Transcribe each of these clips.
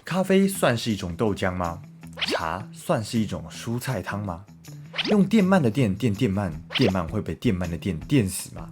咖啡算是一种豆浆吗？茶算是一种蔬菜汤吗？用电鳗的电电电鳗，电鳗会被电鳗的电电死吗？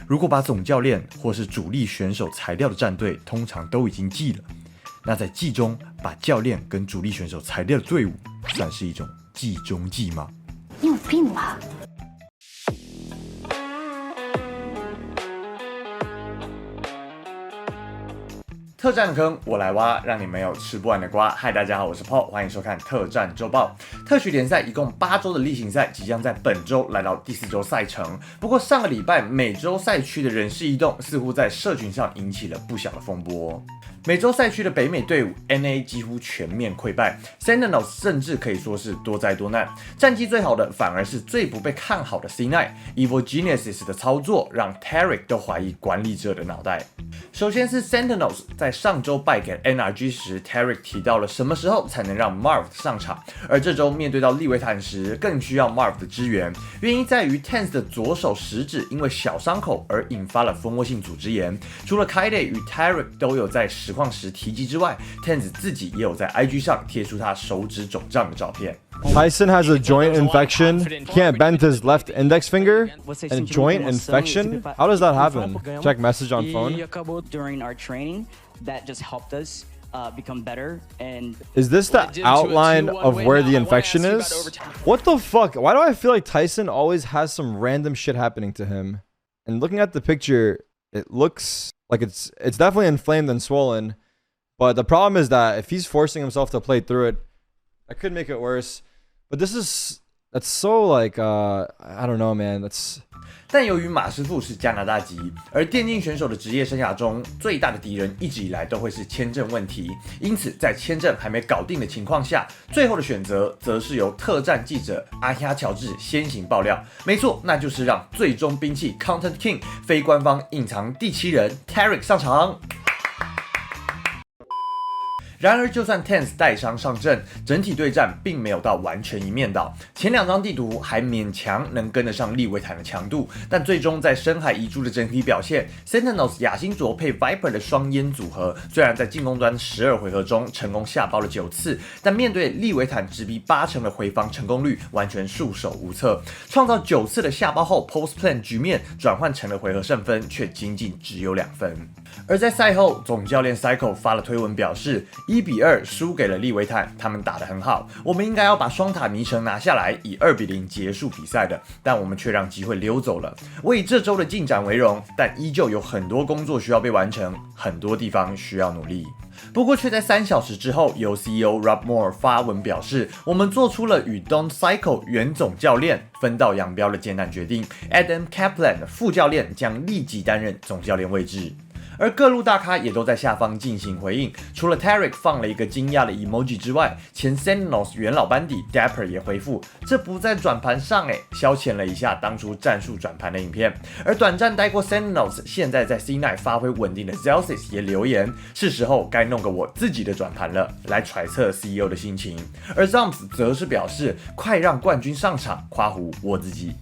如果把总教练或是主力选手裁掉的战队通常都已经季了，那在季中把教练跟主力选手裁掉的队伍，算是一种季中季吗？你有病吧？特战的坑我来挖，让你没有吃不完的瓜。嗨，大家好，我是 Paul， 欢迎收看特战周报。特许联赛一共8周的例行赛即将在本周来到第4周赛程。不过上个礼拜美洲赛区的人事异动，似乎在社群上引起了不小的风波。美洲赛区的北美队伍 NA 几乎全面溃败 ，Sentinels 甚至可以说是多灾多难。战绩最好的反而是最不被看好的 C9 Evil Geniuses 的操作，让 Tarek 都怀疑管理者的脑袋。首先是 Sentinels 在上周败给 NRG 时 ，Tarek 提到了什么时候才能让 Marv 上场，而这周面对到利维坦时，更需要 Marv 的支援。原因在于 Tenz 的左手食指因为小伤口而引发了蜂窝性组织炎。除了 Kaide 与 Tarek 都有在实况时提及之外 ，Tenz 自己也有在 IG 上贴出他手指肿胀的照片。Tyson has a joint infection. Can't bend his left index finger. And joint infection? How does that happen? Check message on phone. During our training, that just helped us become better. And Is this the outline of where the infection is? What the fuck? Why do I feel like Tyson always has some random shit happening to him? And looking at the picture, it looks like it's definitely inflamed and swollen. But the problem is that if he's forcing himself to play through it, that could make it worse. But that's so like I don't know, man. 但由于马师傅是加拿大籍，而电竞选手的职业生涯中最大的敌人一直以来都会是签证问题，因此在签证还没搞定的情况下，最后的选择则是由特战记者阿哈乔治先行爆料。没错，那就是让最终兵器 Content King 非官方隐藏第7人 Tarek 上场。然而，就算 Tenz 带伤上阵，整体对战并没有到完全一面倒。前2张地图还勉强能跟得上利维坦的强度，但最终在深海遗珠的整体表现 ，Sentinels 亚星卓配 Viper 的双烟组合，虽然在进攻端12回合中成功下包了9次，但面对利维坦直逼80%的回防成功率，完全束手无策。创造9次的下包后 ，Post Plan 局面转换成了回合胜分，却仅仅只有2分。而在赛后，总教练 Cycle 发了推文表示，1-2输给了利维坦，他们打得很好，我们应该要把双塔迷城拿下来，以2-0结束比赛的，但我们却让机会溜走了。我以这周的进展为荣，但依旧有很多工作需要被完成，很多地方需要努力。不过却在3小时之后，由 CEO Rob Moore 发文表示，我们做出了与 Don Cycle 原总教练分道扬镳的艰难决定 ，Adam Kaplan 副教练将立即担任总教练位置。而各路大咖也都在下方进行回应，除了 Tarek 放了一个惊讶的 emoji 之外，前 Sentinels 元老班底 Dapper 也回复，这不在转盘上消遣了一下当初战术转盘的影片。而短暂待过 Sentinels， 现在在 C9 发挥稳定的 Zelsis 也留言，是时候该弄个我自己的转盘了，来揣测 CEO 的心情。而 Zoms 则是表示，快让冠军上场，夸胡我自己。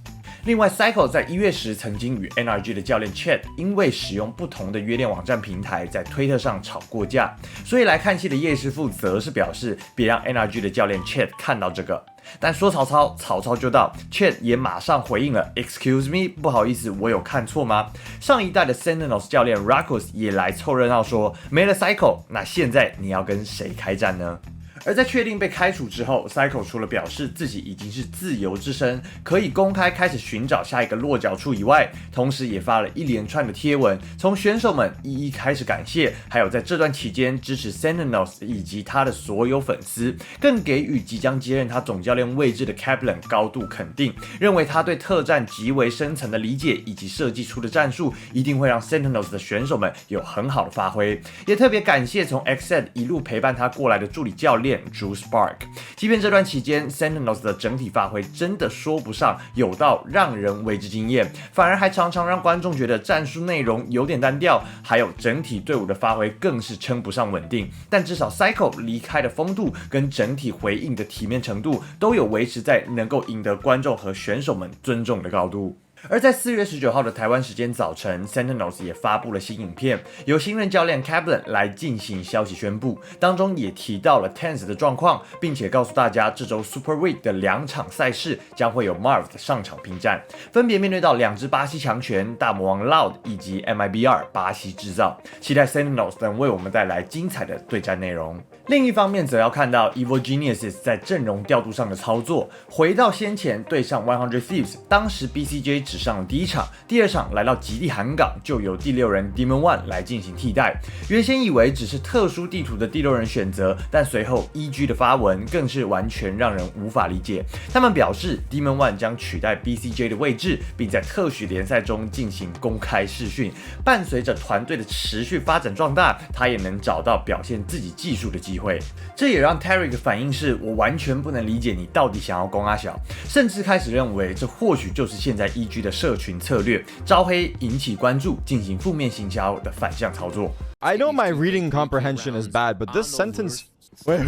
另外 ，Cycle 在1月时曾经与 NRG 的教练 Chet 因为使用不同的约练网站平台，在推特上吵过架，所以来看戏的叶师傅则是表示，别让 NRG 的教练 Chet 看到这个。但说曹操，曹操就到 ，Chet 也马上回应了 ，Excuse me， 不好意思，我有看错吗？上一代的 Sentinels 教练 Rakos 也来凑热闹说，没了 Cycle， 那现在你要跟谁开战呢？而在确定被开除之后 ，Cycle 除了表示自己已经是自由之身，可以公开开始寻找下一个落脚处以外，同时也发了一连串的贴文，从选手们一一开始感谢，还有在这段期间支持 Sentinels 以及他的所有粉丝，更给予即将接任他总教练位置的 Kaplan 高度肯定，认为他对特战极为深层的理解以及设计出的战术，一定会让 Sentinels 的选手们有很好的发挥，也特别感谢从 XZ 一路陪伴他过来的助理教练Drew Spark， 即便这段期间 Sentinels 的整体发挥真的说不上有到让人为之惊艳，反而还常常让观众觉得战术内容有点单调，还有整体队伍的发挥更是称不上稳定。但至少 Cycle 离开的风度跟整体回应的体面程度都有维持在能够赢得观众和选手们尊重的高度。而在4月19号的台湾时间早晨 ，Sentinels 也发布了新影片，由新任教练 Kaplan 来进行消息宣布，当中也提到了 TenZ 的状况，并且告诉大家这周 Super Week 的2场赛事将会有 Marv 上场拼战，分别面对到2支巴西强权大魔王 Loud 以及 MIBR 巴西制造，期待 Sentinels 能为我们带来精彩的对战内容。另一方面，则要看到 Evil Geniuses 在阵容调度上的操作，回到先前对上100 Thieves， 当时 BCJ 只上了第1场，第2场来到极地韩港，就由第6人 Demon One 来进行替代。原先以为只是特殊地图的第6人选择，但随后 EG 的发文更是完全让人无法理解。他们表示 Demon One 将取代 BCJ 的位置，并在特许联赛中进行公开试训。伴随着团队的持续发展壮大，他也能找到表现自己技术的机会。这也让 Tarek 反应是：我完全不能理解你到底想要攻阿小，甚至开始认为这或许就是现在 EG 的社群策略，招黑引起关注，进行负面行销的反向操作。I know my reading comprehension is bad, but this sentence. Wait.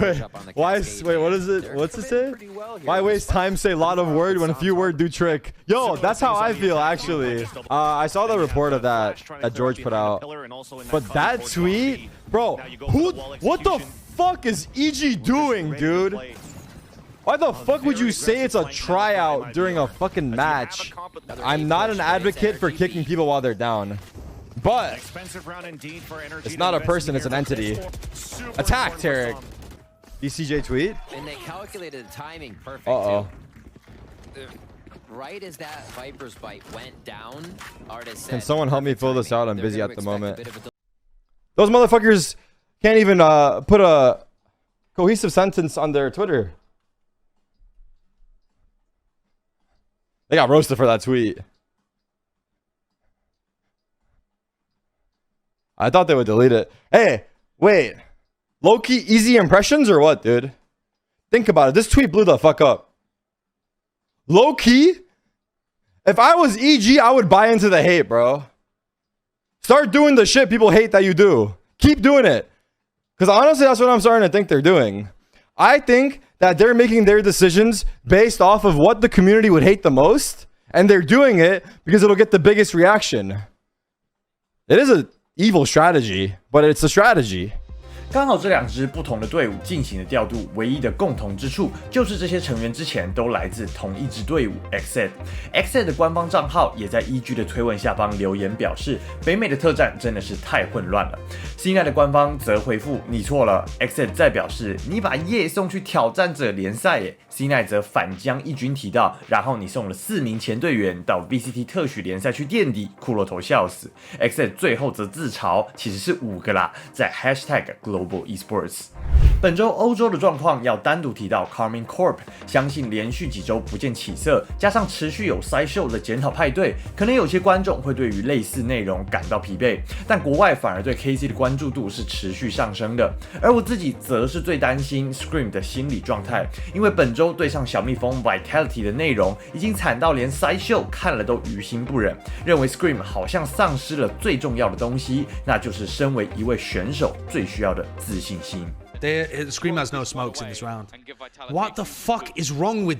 What is it? What's it say? Why waste time say a lot of word when a few word do trick? Yo, that's how I feel actually. I saw the report of that George put out, but that tweet, bro. What the fuck is EG doing, dude? Why the fuck would you say it's a tryout during a fucking match? I'm not an advocate for kicking people while they're down. But it's not a person, it's an entity. Attack, Tarek. BCJ tweet? And they calculated the timing perfect. Uh-oh. Right as that Viper's bite went down, Artis said, Can someone help me fill this out? I'm busy at the moment. Those motherfuckers can't even put a cohesive sentence on their Twitter. They got roasted for that tweet. I thought they would delete it. Hey, wait. Low-key easy impressions or what, dude? Think about it. This tweet blew the fuck up. Low-key? If I was EG, I would buy into the hate, bro. Start doing the shit people hate that you do. Keep doing it. Because honestly, that's what I'm starting to think they're doing. I think that they're making their decisions based off of what the community would hate the most. And they're doing it because it'll get the biggest reaction. It is a evil strategy, but it's a strategy. 刚好这2支不同的队伍进行的调度，唯一的共同之处就是这些成员之前都来自同一支队伍 XSET。XSET 的官方账号也在 EG 的推文下方留言表示，北美的特战真的是太混乱了。CNI 的官方则回复：你错了。XSET 再表示：你把叶送去挑战者联赛耶。CNI 则反将一军提到，然后你送了4名前队员到 VCT 特许联赛去垫底，骷髅头笑死。XSET 最后则自嘲，其实是5个啦，在 #Global Esports。本周欧洲的状况要单独提到 Karmine Corp， 相信连续几周不见起色，加上持续有 Sideshow 的检讨派对，可能有些观众会对于类似内容感到疲惫，但国外反而对 KC 的关注度是持续上升的。而我自己则是最担心 Scream 的心理状态，因为本周对上小蜜蜂 Vitality 的内容已经惨到连 Sideshow 看了都于心不忍，认为 Scream 好像丧失了最重要的东西，那就是身为一位选手最需要的自信心。Scream has no smokes in this round. What the fuck is wrong with...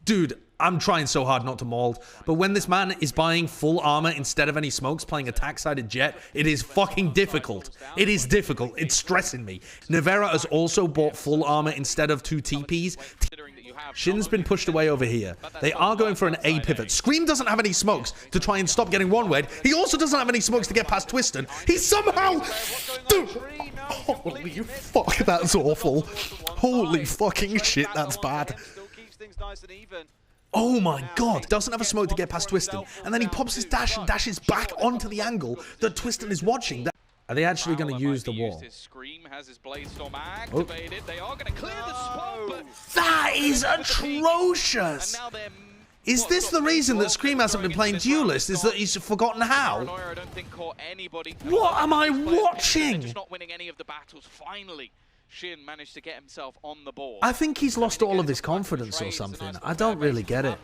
Dude, I'm trying so hard not to maul, but when this man is buying full armor instead of any smokes, playing attack-sided Jet, it is fucking difficult. It is difficult. It's stressing me. Nevera has also bought full armor instead of 2 TPs. Shin's been pushed away over here. They are going for an A pivot. Scream doesn't have any smokes to try and stop getting one-wayed. He also doesn't have any smokes to get past Twiston. He somehow... Dude. Holy fuck, that's awful. Holy fucking shit, that's bad. Oh my god, doesn't have a smoke to get past Twiston. And then he pops his dash and dashes back onto the angle that Twiston is watching. Are they actually going to use the wall? Oh. That is atrocious! Is this the reason that Scream hasn't been playing Duelist? Is that he's forgotten how? What am I watching? I think he's lost all of his confidence or something. I don't really get it.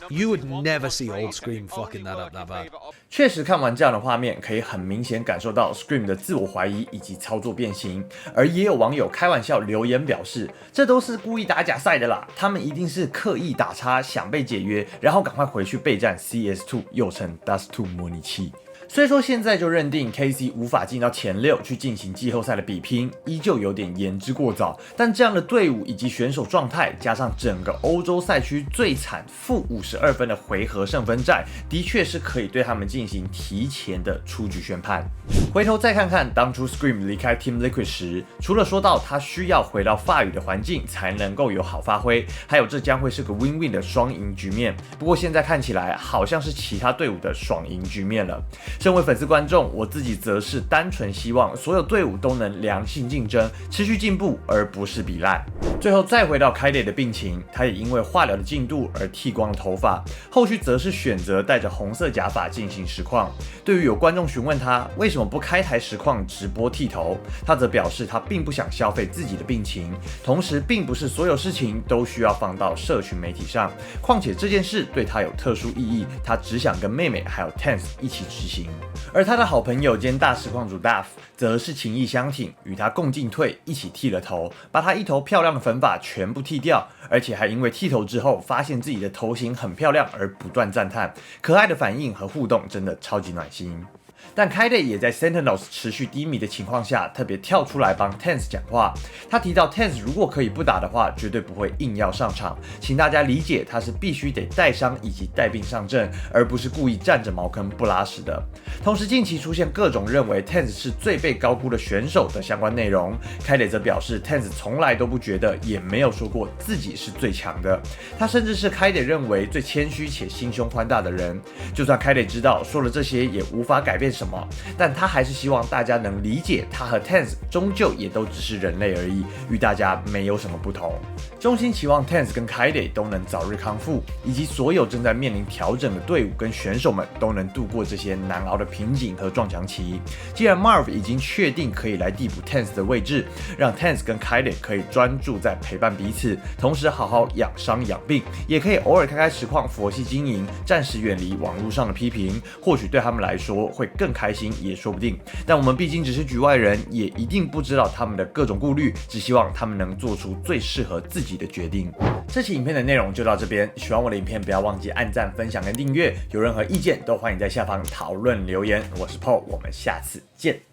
You would never see old Scream fucking that up that bad. 确实看完这样的画面，可以很明显感受到 Scream 的自我怀疑以及操作变形。而也有网友开玩笑留言表示，这都是故意打假赛的啦，他们一定是刻意打叉，想被解约，然后赶快回去备战 CS2， 又称 Dust2 模拟器。虽说现在就认定 KC 无法进到前6去进行季后赛的比拼，依旧有点言之过早。但这样的队伍以及选手状态，加上整个欧洲赛区最惨负52分的回合胜分战，的确是可以对他们进行提前的出局宣判。回头再看看当初 Scream 离开 Team Liquid 时，除了说到他需要回到法语的环境才能够有好发挥，还有这将会是个 win-win 的双赢局面。不过现在看起来好像是其他队伍的爽赢局面了。身为粉丝观众，我自己则是单纯希望所有队伍都能良性竞争，持续进步，而不是比烂。最后再回到凯雷的病情，他也因为化疗的进度而剃光了头发，后续则是选择戴着红色假发进行实况。对于有观众询问他为什么不开台实况直播剃头，他则表示他并不想消费自己的病情，同时并不是所有事情都需要放到社群媒体上，况且这件事对他有特殊意义，他只想跟妹妹还有 Tense 一起执行。而他的好朋友兼大实况主 Duff 则是情义相挺，与他共进退，一起剃了头，把他一头漂亮的粉发全部剃掉，而且还因为剃头之后发现自己的头型很漂亮而不断赞叹，可爱的反应和互动真的超级暖心。但 Kaide 也在 Sentinels 持续低迷的情况下，特别跳出来帮 Tense 讲话。他提到 Tense 如果可以不打的话，绝对不会硬要上场，请大家理解他是必须得带伤以及带病上阵，而不是故意占着茅坑不拉屎的。同时近期出现各种认为 Tense 是最被高估的选手的相关内容， Kaide 则表示 Tense 从来都不觉得，也没有说过自己是最强的。他甚至是 Kaide 认为最谦虚且心胸宽大的人。就算 Kaide 知道说了这些也无法改变什么，但他还是希望大家能理解，他和 Tense 终究也都只是人类而已，与大家没有什么不同。衷心期望 Tense 跟 Kaide 都能早日康复，以及所有正在面临调整的队伍跟选手们都能度过这些难熬的瓶颈和撞墙期。既然 Marv 已经确定可以来递补 Tense 的位置，让 Tense 跟 Kaide 可以专注在陪伴彼此，同时好好养伤养病，也可以偶尔开实况佛系经营，暂时远离网络上的批评，或许对他们来说会更开心也说不定。但我们毕竟只是局外人，也一定不知道他们的各种顾虑，只希望他们能做出最适合自己的决定。这期影片的内容就到这边，喜欢我的影片不要忘记按赞、分享跟订阅，有任何意见都欢迎在下方讨论留言。我是 Paul， 我们下次见。